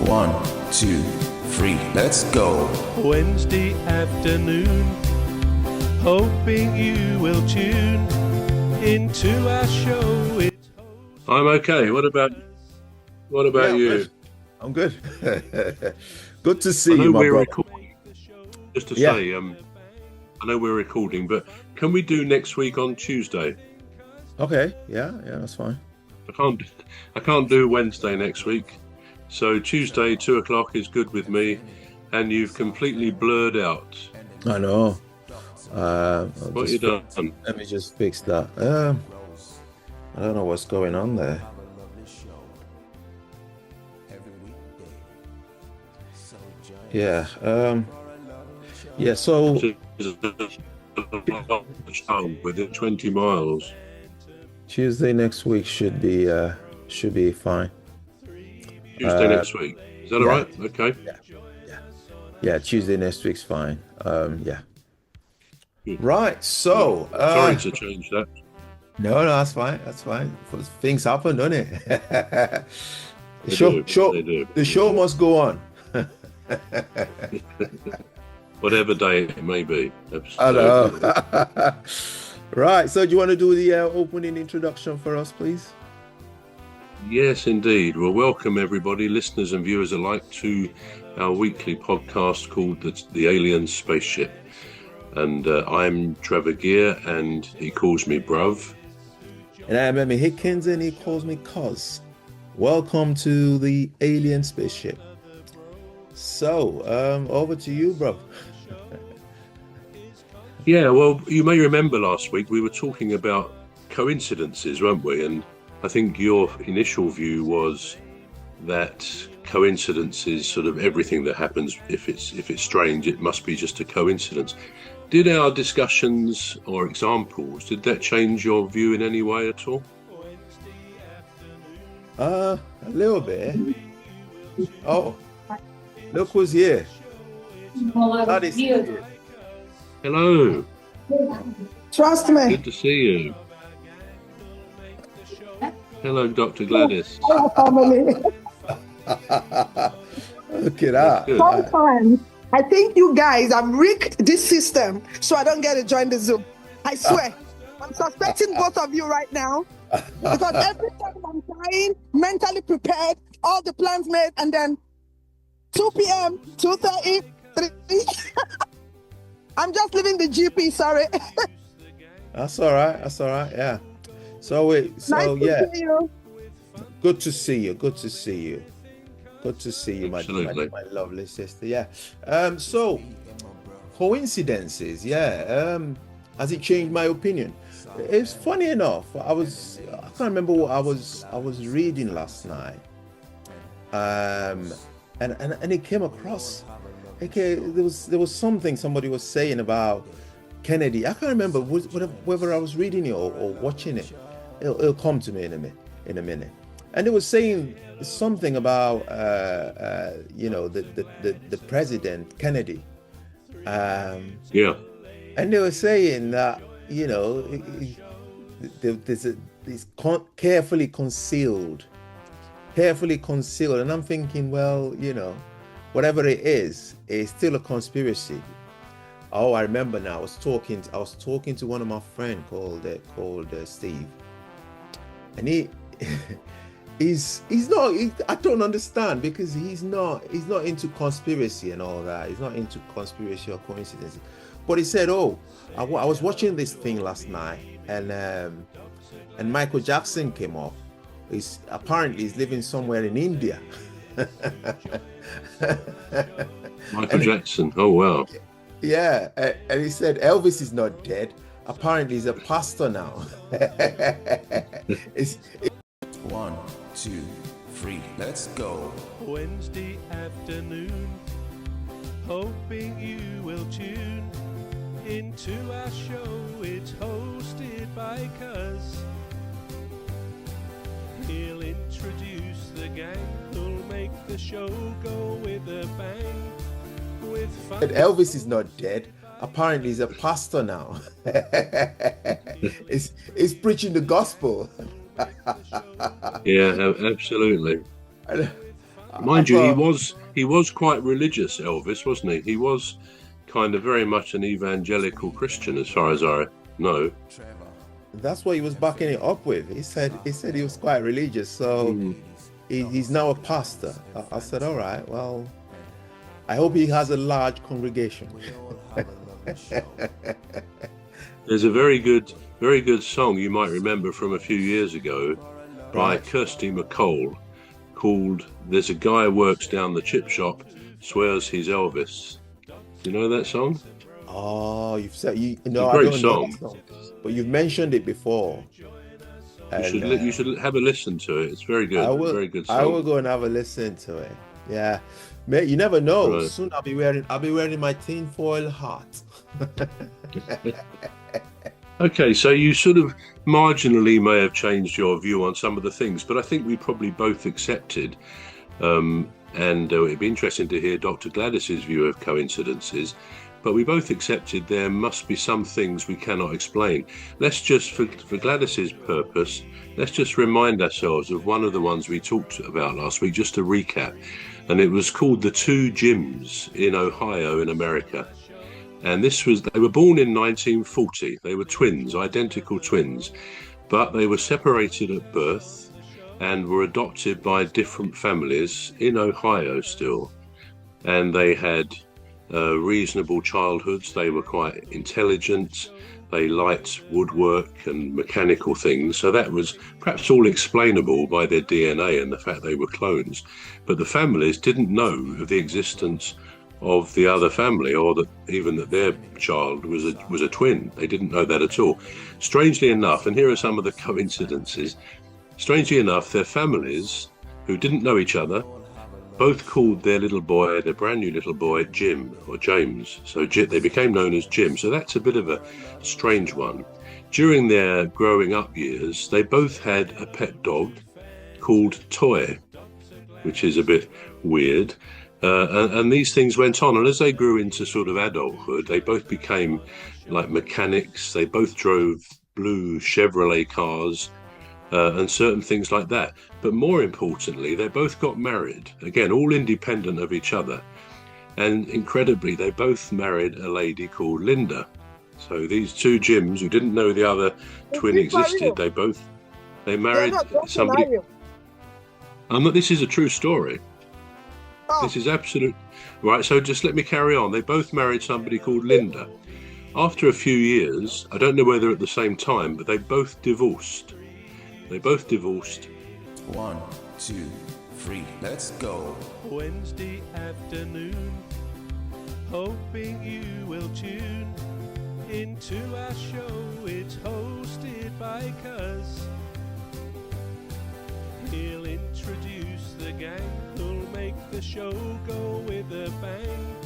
1, 2, 3, let's go. Wednesday afternoon, hoping you will tune into our show. I'm okay. What about you? I'm good. Good to see I know you, my we're brother. recording. Just to say, I know we're recording, but can we do next week on Tuesday? Okay, yeah, that's fine. I can't do Wednesday next week, so Tuesday 2 o'clock is good with me. And you've completely blurred out. I know. What you done? Let me just fix that. I don't know what's going on there. Yeah. So within 20 miles. Tuesday next week should be fine. Tuesday next week. Is that all right? Okay. Yeah. Tuesday next week's fine. Yeah. Right. So. Sorry to change that. No, that's fine. That's fine. Things happen, don't it? They do. The show must go on. Whatever day it may be. I know. Right. So, do you want to do the opening introduction for us, please? Yes, indeed. Well, welcome everybody, listeners and viewers alike, to our weekly podcast called the Alien Spaceship. And I'm Trevor Gear, and he calls me Bruv. And I'm Emmy Hikins, and he calls me Cos. Welcome to the Alien Spaceship. So, over to you, bro. Yeah, well, you may remember last week we were talking about coincidences, weren't we? And I think your initial view was that coincidence is sort of everything that happens. If it's strange, it must be just a coincidence. Did our discussions or examples, did that change your view in any way at all? A little bit. Oh, look who's here. GLADYS here. Hello. Trust me. Good to see you. Hello, Dr. GLADYS. Hello, family. Look at that. Sometimes I think you guys have rigged this system so I don't get to join the Zoom. I swear. I'm suspecting both of you right now. Because every time I'm trying, mentally prepared, all the plans made, and then 2 p.m., 2:30, 3. I'm just leaving the GP, sorry. That's all right. Yeah. Nice to see you. Good to see you. Good to see you, my lovely sister. Yeah. So coincidences, has it changed my opinion? It's funny enough. I can't remember what I was reading last night. And it came across. Okay, there was something somebody was saying about Kennedy. I can't remember whether I was reading it or watching it. It'll come to me in a minute. And they were saying something about the president Kennedy. And they were saying that it's carefully concealed, and I'm thinking, well, whatever it is, it's still a conspiracy. Oh, I remember now. I was talking to one of my friends called Steve, and he's not. I don't understand, because he's not into conspiracy and all that. He's not into conspiracy or coincidences. But he said, "Oh, I was watching this thing last night, and Michael Jackson came up. He's living somewhere in India." Michael Jackson. Oh wow. Yeah, and he said Elvis is not dead. Apparently, he's a pastor now. It's 1, 2, 3, let's go. Wednesday afternoon, hoping you will tune into our show. It's hosted by Cuz. He'll introduce the gang who'll make the show go with a bang. With fun. Elvis is not dead. Apparently, he's a pastor now. He's preaching the gospel. Yeah, absolutely. Mind you, he was quite religious, Elvis, wasn't he? He was kind of very much an evangelical Christian, as far as I know. That's what he was backing it up with. He said he was quite religious, so he's now a pastor. I said, all right, well, I hope he has a large congregation. There's a very good song you might remember from a few years ago by Kirsty MacColl called "There's a Guy Works Down the Chip Shop, Swears He's Elvis." Do you know that song? Oh, you've said you know, It's a I great don't song. know that song, but you've mentioned it before. You should have a listen to it. It's very good. Very good song. I will go and have a listen to it. Yeah, mate, you never know. Right. Soon I'll be wearing my tinfoil hat. Okay, so you sort of marginally may have changed your view on some of the things, but I think we probably both accepted, and it'd be interesting to hear Dr. Gladys's view of coincidences, but we both accepted there must be some things we cannot explain. Let's just, for Gladys's purpose, let's just remind ourselves of one of the ones we talked about last week, just to recap, and it was called the two Jims in Ohio in America. And they were born in 1940. They were twins, identical twins, but they were separated at birth and were adopted by different families in Ohio still. And they had reasonable childhoods. They were quite intelligent. They liked woodwork and mechanical things. So that was perhaps all explainable by their DNA and the fact they were clones. But the families didn't know of the existence of the other family, or that even that their child was a twin. They didn't know that at all. Strangely enough, and here are some of the coincidences, strangely enough, their families, who didn't know each other, both called their brand new little boy, Jim or James. So they became known as Jim. So that's a bit of a strange one. During their growing up years, they both had a pet dog called Toy, which is a bit weird. And these things went on, and as they grew into sort of adulthood, they both became like mechanics. They both drove blue Chevrolet cars and certain things like that. But more importantly, they both got married, again, all independent of each other. And incredibly, they both married a lady called Linda. So these two Jims who didn't know the other twin existed, they married somebody. This is a true story. Oh. This is absolute. Right, so just let me carry on. They both married somebody called Linda. After a few years, I don't know whether at the same time, but they both divorced. 1, 2, 3, let's go. Wednesday afternoon, hoping you will tune into our show. It's hosted by Cuz. He'll introduce the gang who'll make the show go with a bang.